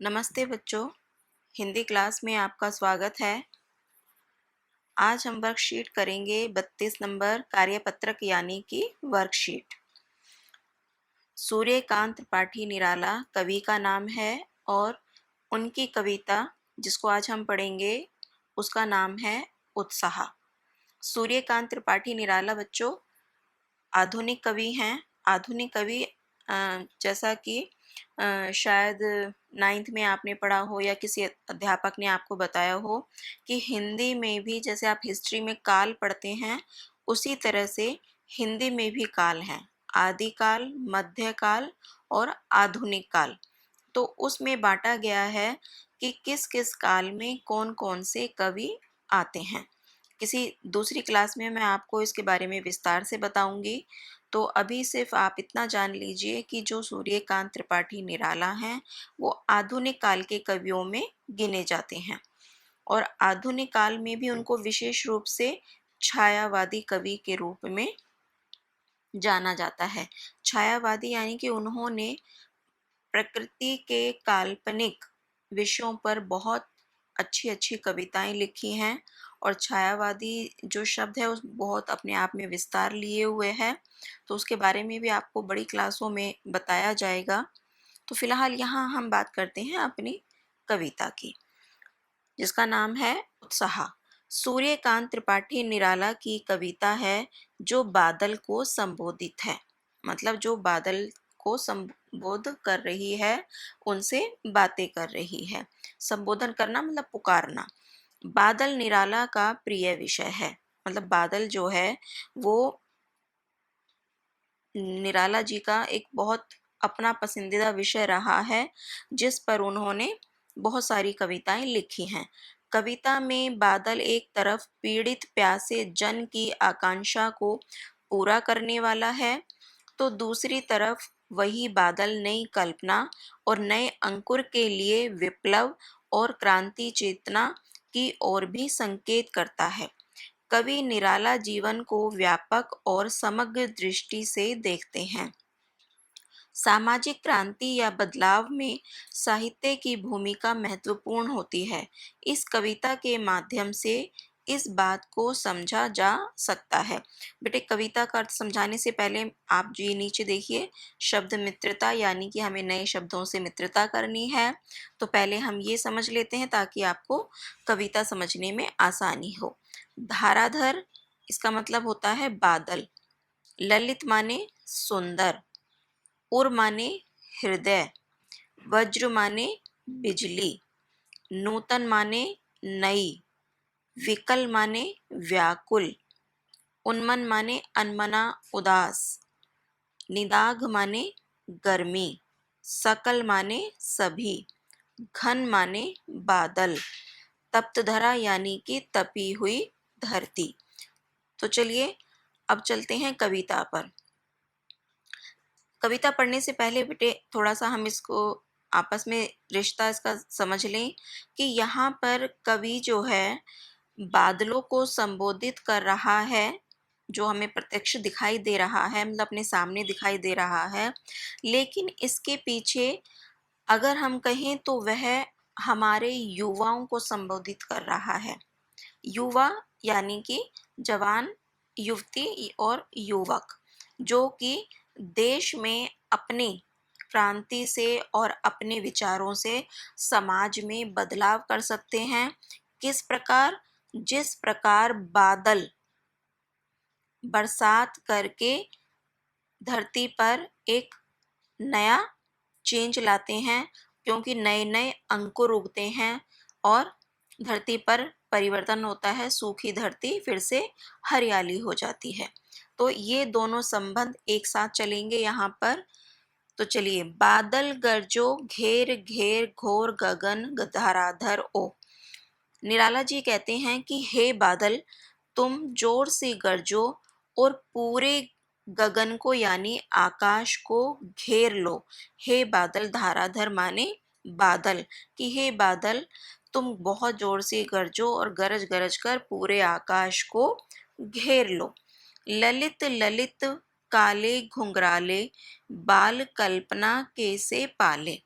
नमस्ते बच्चों, हिंदी क्लास में आपका स्वागत है। आज हम वर्कशीट करेंगे 32 नंबर कार्यपत्रक यानी कि वर्कशीट। सूर्यकांत त्रिपाठी निराला कवि का नाम है और उनकी कविता जिसको आज हम पढ़ेंगे उसका नाम है उत्साह। सूर्यकांत त्रिपाठी निराला बच्चों आधुनिक कवि हैं। आधुनिक कवि जैसा कि शायद 9th में आपने पढ़ा हो या किसी अध्यापक ने आपको बताया हो कि हिंदी में भी जैसे आप हिस्ट्री में काल पढ़ते हैं, उसी तरह से हिंदी में भी काल हैं। आदिकाल, मध्यकाल और आधुनिक काल। तो उसमें बांटा गया है कि किस किस काल में कौन कौन से कवि आते हैं। किसी दूसरी क्लास में मैं आपको इसके बारे में विस्तार से बताऊंगी। तो अभी सिर्फ आप इतना जान लीजिए कि जो सूर्यकांत त्रिपाठी निराला हैं वो आधुनिक काल के कवियों में गिने जाते हैं और आधुनिक काल में भी उनको विशेष रूप से छायावादी कवि के रूप में जाना जाता है। छायावादी यानी कि उन्होंने प्रकृति के काल्पनिक विषयों पर बहुत अच्छी अच्छी कविताएं लिखी हैं और छायावादी जो शब्द है उस बहुत अपने आप में विस्तार लिए हुए है, तो उसके बारे में भी आपको बड़ी क्लासों में बताया जाएगा। तो फिलहाल यहाँ हम बात करते हैं अपनी कविता की जिसका नाम है उत्साह। सूर्यकांत त्रिपाठी निराला की कविता है जो बादल को संबोधित है, मतलब जो बादल को संबोध कर रही है, उनसे बातें कर रही है। संबोधन करना मतलब पुकारना। बादल निराला का प्रिय विषय है, मतलब बादल जो है वो निराला जी का एक बहुत अपना पसंदीदा विषय रहा है, जिस पर उन्होंने बहुत सारी कविताएं लिखी हैं। कविता में बादल एक तरफ पीड़ित प्यासे जन की आकांक्षा को पूरा करने वाला है, तो दूसरी तरफ वही बादल नई कल्पना और नए अंकुर के लिए विप्लव और क्रांति चेतना की ओर भी संकेत करता है। कवि निराला जीवन को व्यापक और समग्र दृष्टि से देखते हैं। सामाजिक क्रांति या बदलाव में साहित्य की भूमिका महत्वपूर्ण होती है। इस कविता के माध्यम से इस बात को समझा जा सकता है। बेटे, कविता का अर्थ समझाने से पहले आप जो ये नीचे देखिए शब्द मित्रता, यानी कि हमें नए शब्दों से मित्रता करनी है। तो पहले हम ये समझ लेते हैं ताकि आपको कविता समझने में आसानी हो। धाराधर इसका मतलब होता है बादल। ललित माने सुंदर। उर माने हृदय। वज्र माने बिजली। नूतन माने नई। विकल माने व्याकुल। उन्मन माने अनमना उदास। निदाघ माने गर्मी। सकल माने सभी। घन माने बादल। तप्त धरा यानी कि तपी हुई धरती। तो चलिए अब चलते हैं कविता पर। कविता पढ़ने से पहले बेटे थोड़ा सा हम इसको आपस में रिश्ता इसका समझ लें कि यहाँ पर कवि जो है बादलों को संबोधित कर रहा है, जो हमें प्रत्यक्ष दिखाई दे रहा है, मतलब अपने सामने दिखाई दे रहा है, लेकिन इसके पीछे अगर हम कहें तो वह हमारे युवाओं को संबोधित कर रहा है। युवा यानी कि जवान, युवती और युवक, जो कि देश में अपनी क्रांति से और अपने विचारों से समाज में बदलाव कर सकते हैं। किस प्रकार? जिस प्रकार बादल बरसात करके धरती पर एक नया चेंज लाते हैं, क्योंकि नए नए अंकुर उगते हैं और धरती पर परिवर्तन होता है, सूखी धरती फिर से हरियाली हो जाती है। तो ये दोनों संबंध एक साथ चलेंगे यहाँ पर। तो चलिए, बादल गरजो घेर घेर घोर गगन धराधर ओ। निराला जी कहते हैं कि हे बादल, तुम जोर से गरजो और पूरे गगन को यानी आकाश को घेर लो। हे बादल, धाराधर माने बादल, कि हे बादल तुम बहुत जोर से गरजो और गरज गरज कर पूरे आकाश को घेर लो। ललित ललित काले घुंघराले बाल कल्पना के से पाले।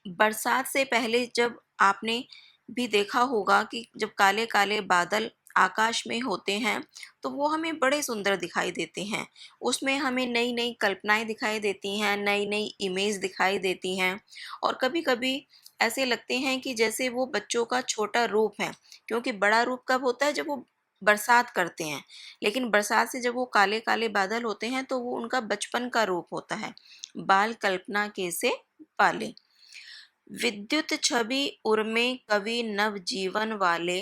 बरसात से पहले जब आपने भी देखा होगा कि जब काले काले बादल आकाश में होते हैं तो वो हमें बड़े सुंदर दिखाई देते हैं। उसमें हमें नई नई कल्पनाएं दिखाई देती हैं, नई नई इमेज दिखाई देती हैं और कभी कभी ऐसे लगते हैं कि जैसे वो बच्चों का छोटा रूप है, क्योंकि बड़ा रूप कब होता है, जब वो बरसात करते हैं। लेकिन बरसात से जब वो काले काले बादल होते हैं तो वो उनका बचपन का रूप होता है। बाल कल्पना के से पाले। विद्युत छवि उर्मे कवि नव जीवन वाले,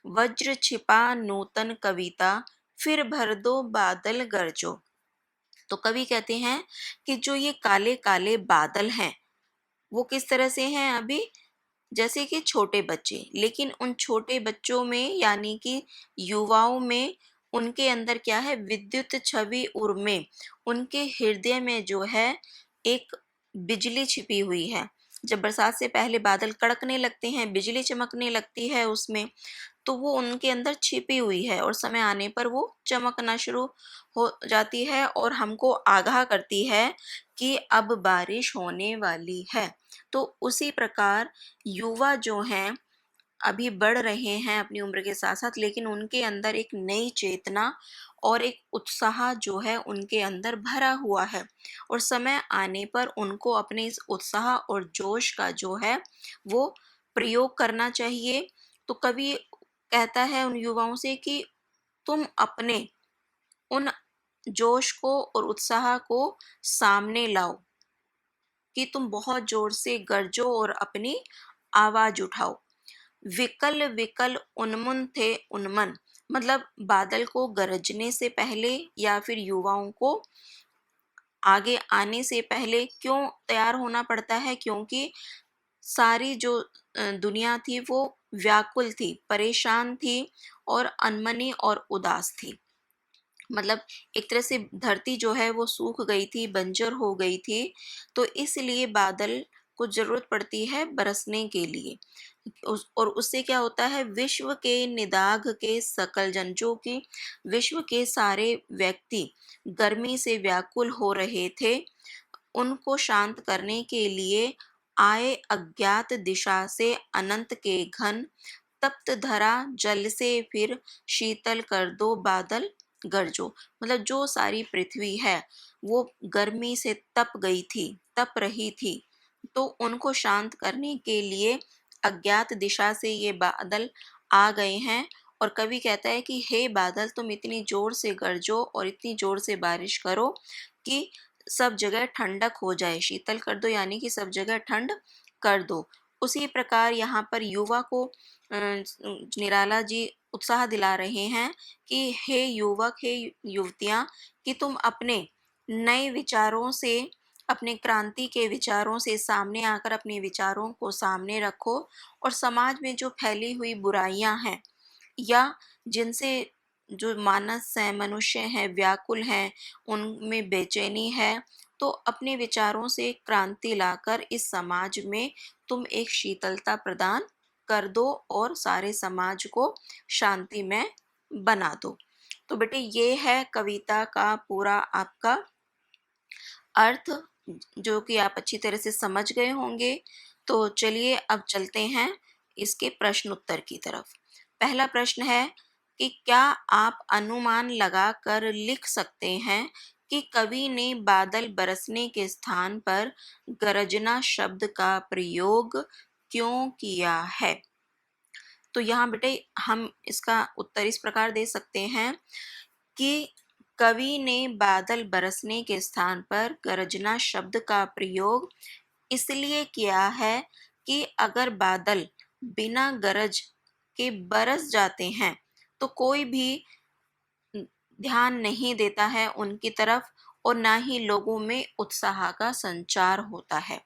वज्र छिपा नूतन कविता, फिर भर दो बादल गरजो। तो कवि कहते हैं कि जो ये काले काले बादल हैं वो किस तरह से हैं अभी, जैसे कि छोटे बच्चे, लेकिन उन छोटे बच्चों में यानी कि युवाओं में उनके अंदर क्या है, विद्युत छवि उर्मे, उनके हृदय में जो है एक बिजली छिपी हुई है। जब बरसात से पहले बादल कड़कने लगते हैं, बिजली चमकने लगती है उसमें, तो वो उनके अंदर छिपी हुई है और समय आने पर वो चमकना शुरू हो जाती है और हमको आगाह करती है कि अब बारिश होने वाली है। तो उसी प्रकार युवा जो हैं अभी बढ़ रहे हैं अपनी उम्र के साथ साथ, लेकिन उनके अंदर एक नई चेतना और एक उत्साह जो है उनके अंदर भरा हुआ है और समय आने पर उनको अपने इस उत्साह और जोश का जो है वो प्रयोग करना चाहिए। तो कवि कहता है उन युवाओं से कि तुम अपने उन जोश को और उत्साह को सामने लाओ, कि तुम बहुत जोर से गरजो और अपनी आवाज उठाओ। विकल विकल उन्मुन थे उन्मन, मतलब बादल को गरजने से पहले या फिर युवाओं को आगे आने से पहले क्यों तैयार होना पड़ता है, क्योंकि सारी जो दुनिया थी वो व्याकुल थी, परेशान थी और अनमनी और उदास थी। मतलब एक तरह से धरती जो है वो सूख गई थी, बंजर हो गई थी। तो इसलिए बादल को जरूरत पड़ती है बरसने के लिए। और उससे क्या होता है, विश्व के निदाघ के सकल जन, जो कि विश्व के सारे व्यक्ति गर्मी से व्याकुल हो रहे थे, उनको शांत करने के लिए आए अज्ञात दिशा से अनंत के घन, तप्त धरा जल से फिर शीतल कर दो बादल गरजो। मतलब जो सारी पृथ्वी है वो गर्मी से तप गई थी, तप रही थी, तो उनको शांत करने के लिए अज्ञात दिशा से ये बादल आ गए हैं। और कवि कहता है कि हे बादल, तुम इतनी जोर से गरजो और इतनी जोर से बारिश करो कि सब जगह ठंडक हो जाए, शीतल कर दो यानी कि सब जगह ठंड कर दो। उसी प्रकार यहाँ पर युवा को निराला जी उत्साह दिला रहे हैं कि हे युवक, हे युवतियां, कि तुम अपने नए विचारों से, अपने क्रांति के विचारों से सामने आकर अपने विचारों को सामने रखो और समाज में जो फैली हुई बुराइयां हैं या जिनसे जो मानस है, मनुष्य हैं, व्याकुल हैं, उनमें बेचैनी है, तो अपने विचारों से क्रांति लाकर इस समाज में तुम एक शीतलता प्रदान कर दो और सारे समाज को शांति में बना दो। तो बेटे ये है कविता का पूरा आपका अर्थ, जो कि आप अच्छी तरह से समझ गए होंगे। तो चलिए अब चलते हैं इसके प्रश्न उत्तर की तरफ। पहला प्रश्न है कि क्या आप अनुमान लगाकर लिख सकते हैं कि कवि ने बादल बरसने के स्थान पर गरजना शब्द का प्रयोग क्यों किया है। तो यहाँ बेटे हम इसका उत्तर इस प्रकार दे सकते हैं कि कवि ने बादल बरसने के स्थान पर गरजना शब्द का प्रयोग इसलिए किया है कि अगर बादल बिना गरज के बरस जाते हैं तो कोई भी ध्यान नहीं देता है उनकी तरफ और ना ही लोगों में उत्साह का संचार होता है।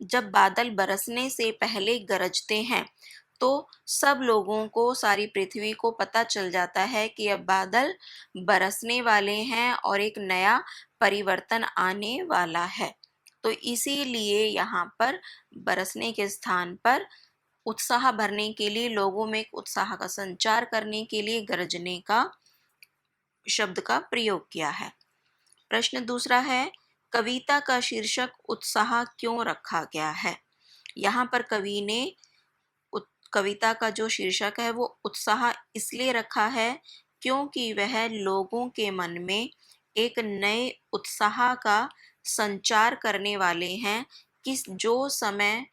जब बादल बरसने से पहले गरजते हैं तो सब लोगों को, सारी पृथ्वी को पता चल जाता है कि अब बादल बरसने वाले हैं और एक नया परिवर्तन आने वाला है। तो इसीलिए यहाँ पर बरसने के स्थान पर उत्साह भरने के लिए, लोगों में उत्साह का संचार करने के लिए गरजने का शब्द का प्रयोग किया है। प्रश्न दूसरा है, कविता का शीर्षक उत्साह क्यों रखा गया है। यहाँ पर कवि ने कविता का जो शीर्षक है वो उत्साह इसलिए रखा है क्योंकि वह लोगों के मन में एक नए उत्साह का संचार करने वाले हैं कि जो समय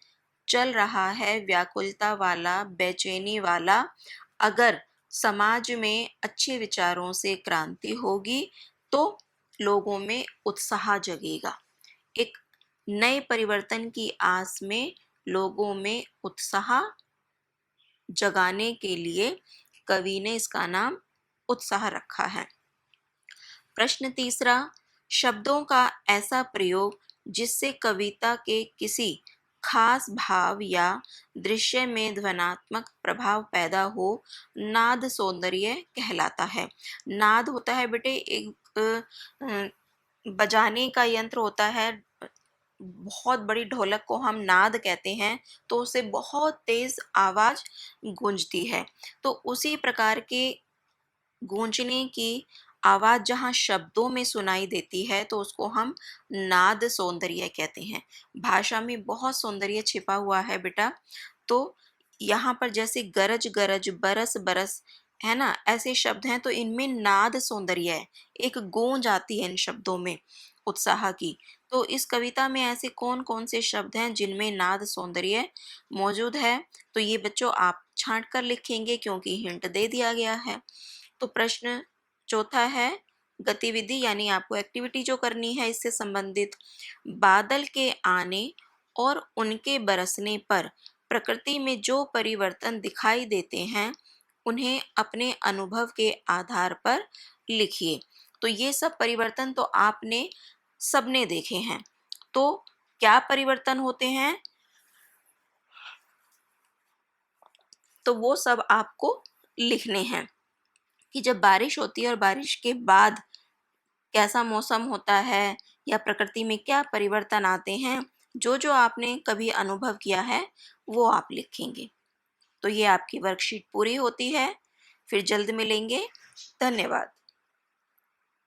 चल रहा है व्याकुलता वाला, बेचैनी वाला, अगर समाज में अच्छे विचारों से क्रांति होगी तो लोगों में उत्साह जगेगा। एक नए परिवर्तन की आस में लोगों में उत्साह जगाने के लिए कवि ने इसका नाम उत्साह रखा है। प्रश्न तीसरा, शब्दों का ऐसा प्रयोग जिससे कविता के किसी खास भाव या दृश्य में ध्वन्यात्मक प्रभाव पैदा हो, नाद सौंदर्य कहलाता है। नाद होता है बेटे एक बजाने का यंत्र होता है। बहुत बड़ी ढोलक को हम नाद कहते हैं, तो उससे बहुत तेज आवाज गूंजती है। तो उसी प्रकार के गूंजने की आवाज जहाँ शब्दों में सुनाई देती है तो उसको हम नाद सौंदर्य कहते हैं। भाषा में बहुत सौंदर्य छिपा हुआ है बेटा। तो यहाँ पर जैसे गरज गरज, बरस बरस, है ना, ऐसे शब्द हैं तो इनमें नाद सौंदर्य है, एक गूंज आती है इन शब्दों में उत्साह की। तो इस कविता में ऐसे कौन कौन से शब्द हैं जिनमें नाद सौंदर्य मौजूद है? तो ये बच्चों आप छांट कर लिखेंगे क्योंकि हिंट दे दिया गया है। तो प्रश्न चौथा है गतिविधि यानी आपको एक्टिविटी जो करनी है इससे संबंधित। बादल के आने और उनके बरसने पर प्रकृति में जो परिवर्तन दिखाई देते हैं उन्हें अपने अनुभव के आधार पर लिखिए। तो ये सब परिवर्तन तो आपने सबने देखे हैं। तो क्या परिवर्तन होते हैं? तो वो सब आपको लिखने हैं कि जब बारिश होती है और बारिश के बाद कैसा मौसम होता है या प्रकृति में क्या परिवर्तन आते हैं, जो जो आपने कभी अनुभव किया है वो आप लिखेंगे। तो ये आपकी वर्कशीट पूरी होती है। फिर जल्द मिलेंगे। धन्यवाद।